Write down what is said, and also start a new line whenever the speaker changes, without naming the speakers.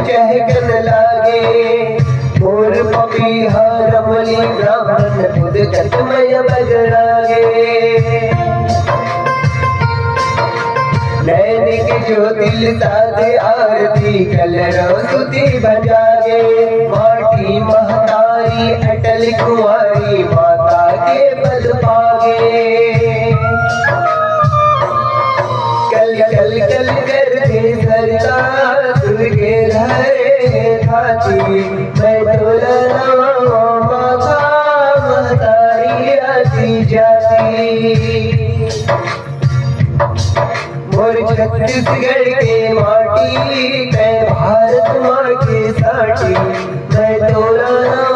चहकन लागे। मोर पपीहा रमली ब्राह्मण खुद चतमय बजरागे। नैनिक जो दिल साधे आरती कलरव स्तुति बजागे। माटी महतारी अटल कुंवारी माता के पद पागे। कल कल कल करके सरता दुर्गे धरे खाती। मैं डोलना माता महतारी आती जाती। मोर छत्तीसगढ़ के माटी मैं भारत माँ के साथी। मैं डोलना